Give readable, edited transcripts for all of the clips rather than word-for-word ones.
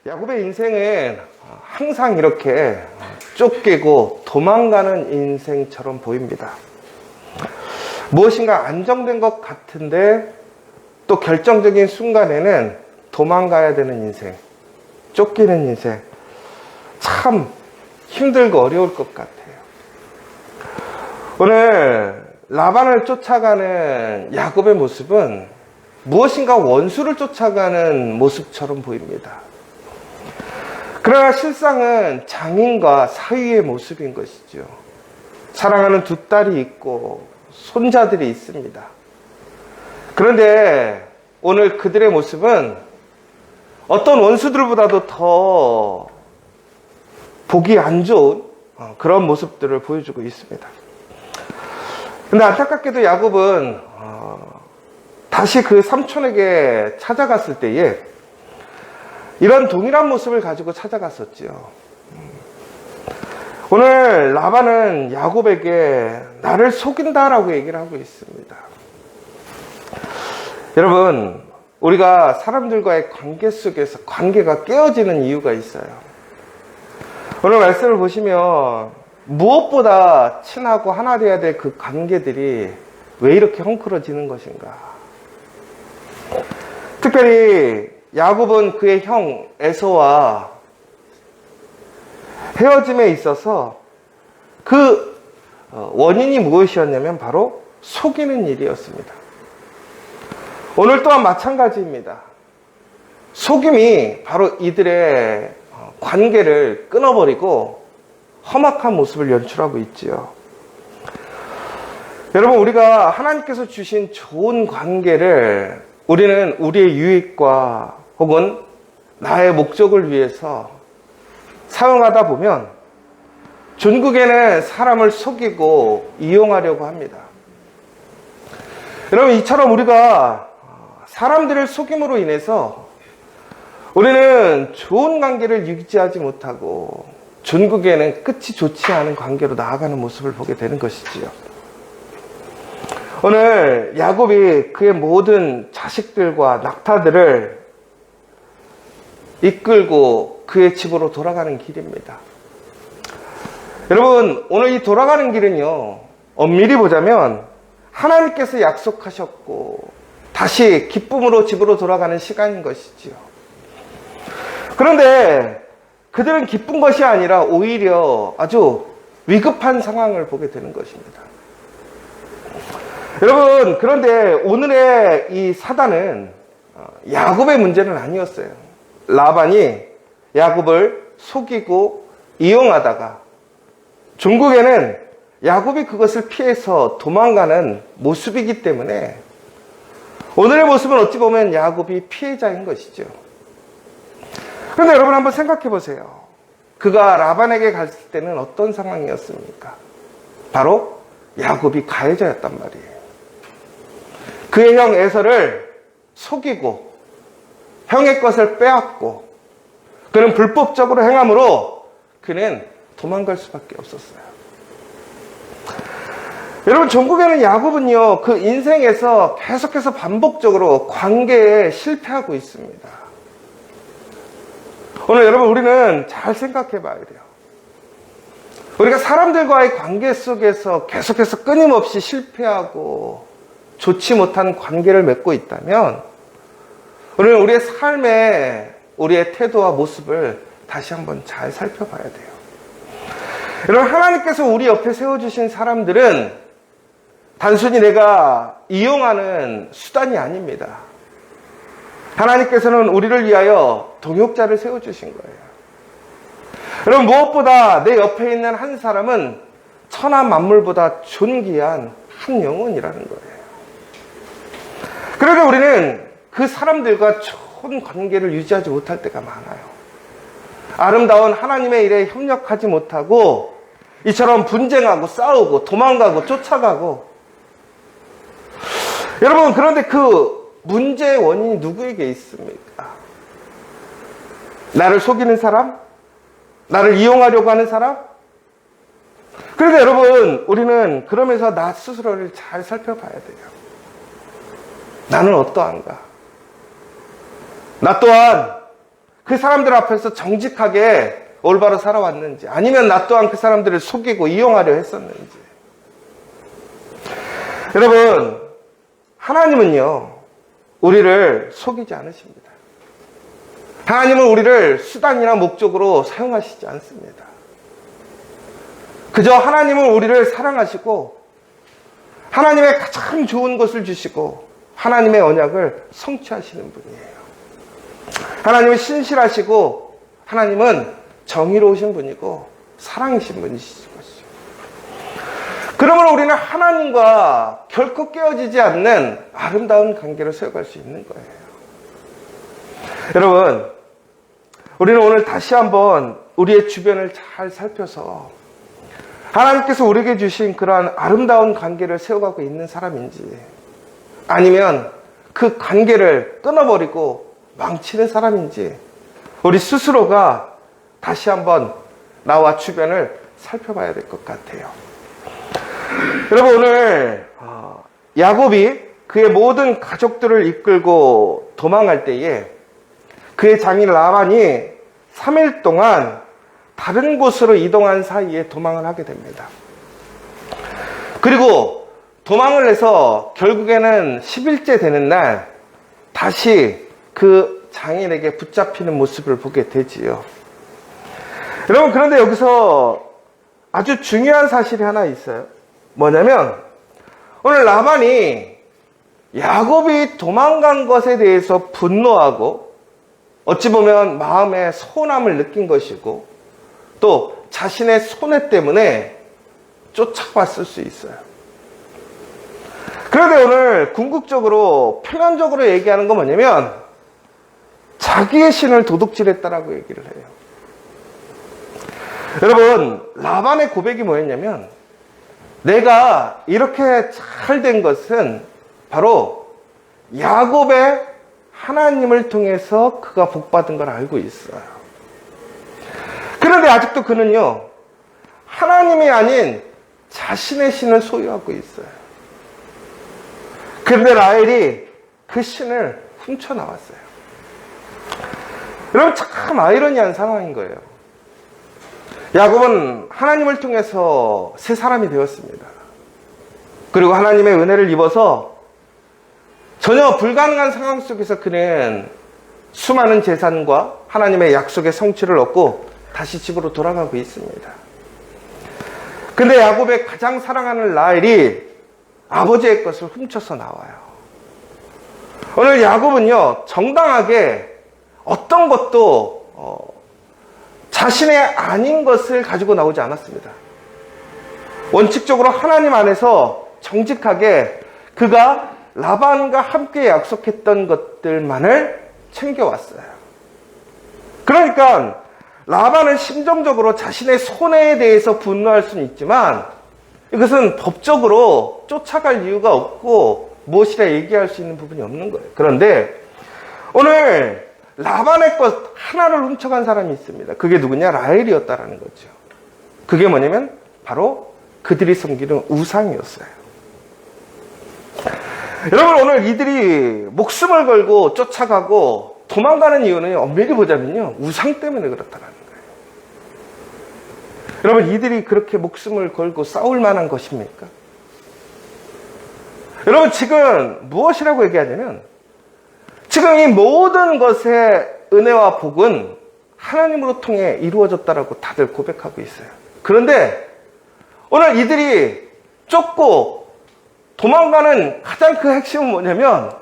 야곱의 인생은 항상 이렇게 쫓기고 도망가는 인생처럼 보입니다. 무엇인가 안정된 것 같은데 또 결정적인 순간에는 도망가야 되는 인생, 쫓기는 인생, 참 힘들고 어려울 것 같아요. 오늘 라반을 쫓아가는 야곱의 모습은 무엇인가 원수를 쫓아가는 모습처럼 보입니다. 그러나 실상은 장인과 사위의 모습인 것이죠. 사랑하는 두 딸이 있고 손자들이 있습니다. 그런데 오늘 그들의 모습은 어떤 원수들보다도 더 보기 안 좋은 그런 모습들을 보여주고 있습니다. 근데 안타깝게도 야곱은 다시 그 삼촌에게 찾아갔을 때에 이런 동일한 모습을 가지고 찾아갔었죠. 오늘 라반은 야곱에게 나를 속인다라고 얘기를 하고 있습니다. 여러분, 우리가 사람들과의 관계 속에서 관계가 깨어지는 이유가 있어요. 오늘 말씀을 보시면 무엇보다 친하고 하나 되어야 될 그 관계들이 왜 이렇게 헝클어지는 것인가? 특별히 야곱은 그의 형 에서와 헤어짐에 있어서 그 원인이 무엇이었냐면 바로 속이는 일이었습니다. 오늘 또한 마찬가지입니다. 속임이 바로 이들의 관계를 끊어버리고 험악한 모습을 연출하고 있지요. 여러분, 우리가 하나님께서 주신 좋은 관계를 우리는 우리의 유익과 혹은 나의 목적을 위해서 사용하다 보면 종국에는 사람을 속이고 이용하려고 합니다. 여러분, 이처럼 우리가 사람들을 속임으로 인해서 우리는 좋은 관계를 유지하지 못하고 종국에는 끝이 좋지 않은 관계로 나아가는 모습을 보게 되는 것이지요. 오늘 야곱이 그의 모든 자식들과 낙타들을 이끌고 그의 집으로 돌아가는 길입니다. 여러분, 오늘 이 돌아가는 길은요, 엄밀히 보자면 하나님께서 약속하셨고 다시 기쁨으로 집으로 돌아가는 시간인 것이지요. 그런데 그들은 기쁜 것이 아니라 오히려 아주 위급한 상황을 보게 되는 것입니다. 여러분, 그런데 오늘의 이 사단은 야곱의 문제는 아니었어요. 라반이 야곱을 속이고 이용하다가 종국에는 야곱이 그것을 피해서 도망가는 모습이기 때문에 오늘의 모습은 어찌 보면 야곱이 피해자인 것이죠. 그런데 여러분, 한번 생각해 보세요. 그가 라반에게 갔을 때는 어떤 상황이었습니까? 바로 야곱이 가해자였단 말이에요. 그의 형 에서를 속이고 형의 것을 빼앗고 그는 불법적으로 행함으로 그는 도망갈 수밖에 없었어요. 여러분, 종국에는 야곱은요, 그 인생에서 계속해서 반복적으로 관계에 실패하고 있습니다. 오늘 여러분, 우리는 잘 생각해 봐야 돼요. 우리가 사람들과의 관계 속에서 계속해서 끊임없이 실패하고 좋지 못한 관계를 맺고 있다면 우리는 우리의 삶에 우리의 태도와 모습을 다시 한번 잘 살펴봐야 돼요. 여러분, 하나님께서 우리 옆에 세워주신 사람들은 단순히 내가 이용하는 수단이 아닙니다. 하나님께서는 우리를 위하여 동역자를 세워주신 거예요. 여러분, 무엇보다 내 옆에 있는 한 사람은 천하 만물보다 존귀한 한 영혼이라는 거예요. 그러나 우리는 그 사람들과 좋은 관계를 유지하지 못할 때가 많아요. 아름다운 하나님의 일에 협력하지 못하고 이처럼 분쟁하고 싸우고 도망가고 쫓아가고. 여러분, 그런데 그 문제의 원인이 누구에게 있습니까? 나를 속이는 사람? 나를 이용하려고 하는 사람? 그런데 여러분, 우리는 그러면서 나 스스로를 잘 살펴봐야 돼요. 나는 어떠한가? 나 또한 그 사람들 앞에서 정직하게 올바로 살아왔는지, 아니면 나 또한 그 사람들을 속이고 이용하려 했었는지. 여러분, 하나님은요, 우리를 속이지 않으십니다. 하나님은 우리를 수단이나 목적으로 사용하시지 않습니다. 그저 하나님은 우리를 사랑하시고 하나님의 가장 좋은 것을 주시고 하나님의 언약을 성취하시는 분이에요. 하나님은 신실하시고 하나님은 정의로우신 분이고 사랑이신 분이신 것이죠. 그러므로 우리는 하나님과 결코 깨어지지 않는 아름다운 관계를 세워갈 수 있는 거예요. 여러분, 우리는 오늘 다시 한번 우리의 주변을 잘 살펴서 하나님께서 우리에게 주신 그러한 아름다운 관계를 세워가고 있는 사람인지, 아니면 그 관계를 끊어버리고 망치는 사람인지, 우리 스스로가 다시 한번 나와 주변을 살펴봐야 될 것 같아요. 여러분, 오늘 야곱이 그의 모든 가족들을 이끌고 도망할 때에 그의 장인 라반이 3일 동안 다른 곳으로 이동한 사이에 도망을 하게 됩니다. 그리고 도망을 해서 결국에는 10일째 되는 날 다시 그 장인에게 붙잡히는 모습을 보게 되지요. 여러분, 그런데 여기서 아주 중요한 사실이 하나 있어요. 뭐냐면 오늘 라반이 야곱이 도망간 것에 대해서 분노하고 어찌 보면 마음에 서운함을 느낀 것이고 또 자신의 손해 때문에 쫓아왔을 수 있어요. 그런데 오늘 궁극적으로 표면적으로 얘기하는 건 뭐냐면 자기의 신을 도둑질했다라고 얘기를 해요. 여러분, 라반의 고백이 뭐였냐면 내가 이렇게 잘 된 것은 바로 야곱의 하나님을 통해서 그가 복받은 걸 알고 있어요. 그런데 아직도 그는요, 하나님이 아닌 자신의 신을 소유하고 있어요. 그런데 라헬이 그 신을 훔쳐나왔어요. 여러분, 참 아이러니한 상황인 거예요. 야곱은 하나님을 통해서 새 사람이 되었습니다. 그리고 하나님의 은혜를 입어서 전혀 불가능한 상황 속에서 그는 수많은 재산과 하나님의 약속의 성취를 얻고 다시 집으로 돌아가고 있습니다. 근데 야곱의 가장 사랑하는 라헬이 아버지의 것을 훔쳐서 나와요. 오늘 야곱은요, 정당하게 어떤 것도 자신의 아닌 것을 가지고 나오지 않았습니다. 원칙적으로 하나님 안에서 정직하게 그가 라반과 함께 약속했던 것들만을 챙겨왔어요. 그러니까 라반은 심정적으로 자신의 손해에 대해서 분노할 수는 있지만 이것은 법적으로 쫓아갈 이유가 없고 무엇이라 얘기할 수 있는 부분이 없는 거예요. 그런데 오늘 라반의 것 하나를 훔쳐간 사람이 있습니다. 그게 누구냐? 라헬이었다라는 거죠. 그게 뭐냐면 바로 그들이 섬기는 우상이었어요. 여러분, 오늘 이들이 목숨을 걸고 쫓아가고 도망가는 이유는 엄밀히 보자면요, 우상 때문에 그렇다는 거예요. 여러분, 이들이 그렇게 목숨을 걸고 싸울 만한 것입니까? 여러분, 지금 무엇이라고 얘기하냐면 지금 이 모든 것의 은혜와 복은 하나님으로 통해 이루어졌다라고 다들 고백하고 있어요. 그런데 오늘 이들이 쫓고 도망가는 가장 그 핵심은 뭐냐면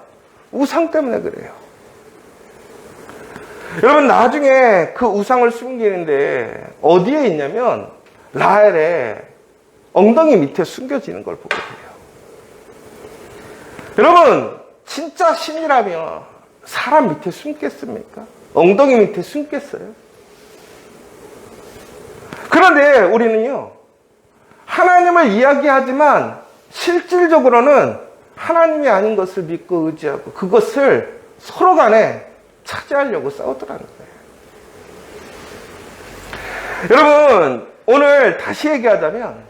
우상 때문에 그래요. 여러분, 나중에 그 우상을 숨기는데 어디에 있냐면 라헬의 엉덩이 밑에 숨겨지는 걸 보게 돼요. 여러분, 진짜 신이라면 사람 밑에 숨겠습니까? 엉덩이 밑에 숨겠어요? 그런데 우리는요, 하나님을 이야기하지만 실질적으로는 하나님이 아닌 것을 믿고 의지하고 그것을 서로 간에 차지하려고 싸우더라는 거예요. 여러분, 오늘 다시 얘기하자면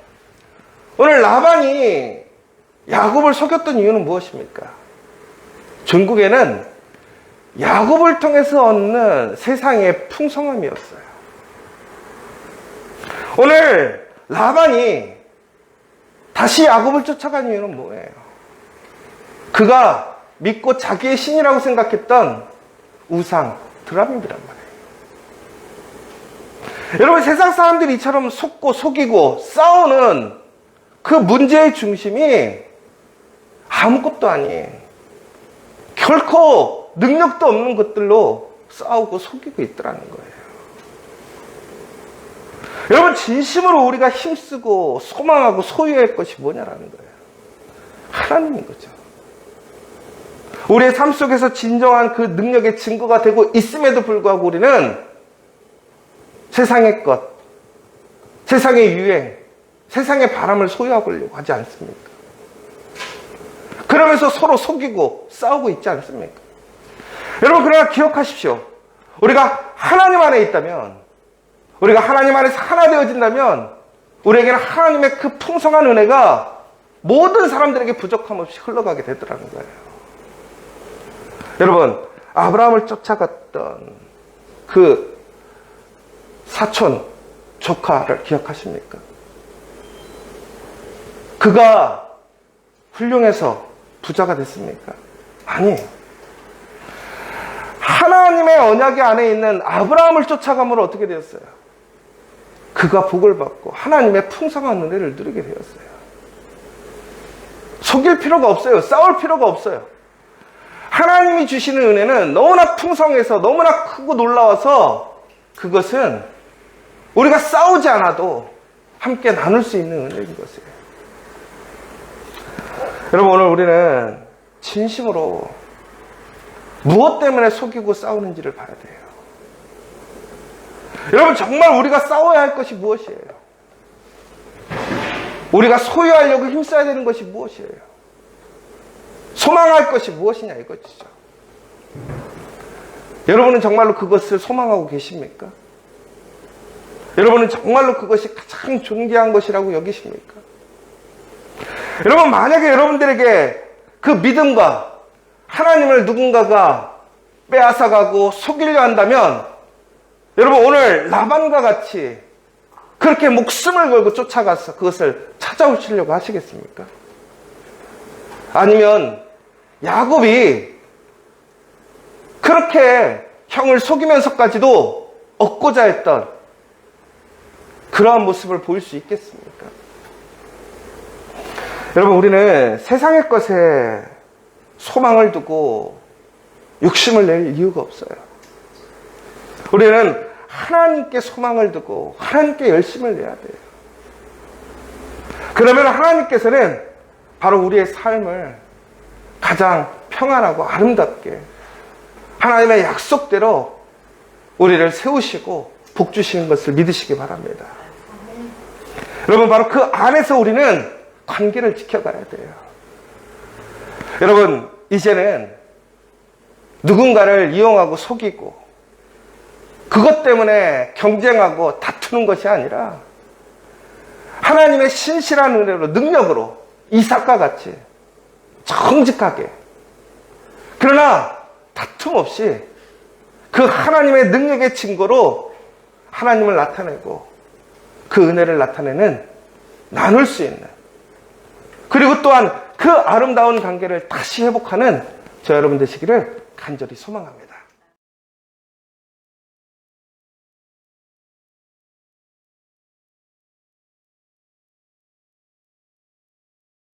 오늘 라반이 야곱을 속였던 이유는 무엇입니까? 전국에는 야곱을 통해서 얻는 세상의 풍성함이었어요. 오늘 라반이 다시 야곱을 쫓아간 이유는 뭐예요? 그가 믿고 자기의 신이라고 생각했던 우상 드라빔이란 말이에요. 여러분, 세상 사람들이 이처럼 속고 속이고 싸우는 그 문제의 중심이 아무것도 아닌 결코 능력도 없는 것들로 싸우고 속이고 있더라는 거예요. 여러분, 진심으로 우리가 힘쓰고 소망하고 소유할 것이 뭐냐라는 거예요. 하나님인 거죠. 우리의 삶 속에서 진정한 그 능력의 증거가 되고 있음에도 불구하고 우리는 세상의 것, 세상의 유행, 세상의 바람을 소유하려고 하지 않습니까? 그러면서 서로 속이고 싸우고 있지 않습니까? 여러분, 그러나 기억하십시오. 우리가 하나님 안에 있다면, 우리가 하나님 안에서 하나 되어진다면 우리에게는 하나님의 그 풍성한 은혜가 모든 사람들에게 부족함 없이 흘러가게 되더라는 거예요. 여러분, 아브라함을 쫓아갔던 그 사촌 조카를 기억하십니까? 그가 훌륭해서 부자가 됐습니까? 아니에요. 하나님의 언약의 안에 있는 아브라함을 쫓아감으로 어떻게 되었어요? 그가 복을 받고 하나님의 풍성한 은혜를 누리게 되었어요. 속일 필요가 없어요. 싸울 필요가 없어요. 하나님이 주시는 은혜는 너무나 풍성해서 너무나 크고 놀라워서 그것은 우리가 싸우지 않아도 함께 나눌 수 있는 은혜인 것이에요. 여러분, 오늘 우리는 진심으로 무엇 때문에 속이고 싸우는지를 봐야 돼요. 여러분, 정말 우리가 싸워야 할 것이 무엇이에요? 우리가 소유하려고 힘써야 되는 것이 무엇이에요? 소망할 것이 무엇이냐 이것이죠. 여러분은 정말로 그것을 소망하고 계십니까? 여러분은 정말로 그것이 가장 존귀한 것이라고 여기십니까? 여러분, 만약에 여러분들에게 그 믿음과 하나님을 누군가가 빼앗아가고 속이려 한다면 여러분, 오늘 라반과 같이 그렇게 목숨을 걸고 쫓아가서 그것을 찾아오시려고 하시겠습니까? 아니면 야곱이 그렇게 형을 속이면서까지도 얻고자 했던 그러한 모습을 보일 수 있겠습니까? 여러분, 우리는 세상의 것에 소망을 두고 욕심을 낼 이유가 없어요. 우리는 하나님께 소망을 두고 하나님께 열심을 내야 돼요. 그러면 하나님께서는 바로 우리의 삶을 가장 평안하고 아름답게 하나님의 약속대로 우리를 세우시고 복 주시는 것을 믿으시기 바랍니다. 여러분, 바로 그 안에서 우리는 관계를 지켜가야 돼요. 여러분, 이제는 누군가를 이용하고 속이고 그것 때문에 경쟁하고 다투는 것이 아니라 하나님의 신실한 은혜로, 능력으로 이삭과 같이 정직하게, 그러나 다툼 없이 그 하나님의 능력의 증거로 하나님을 나타내고 그 은혜를 나타내는, 나눌 수 있는, 그리고 또한 그 아름다운 관계를 다시 회복하는 저 여러분 되시기를 간절히 소망합니다.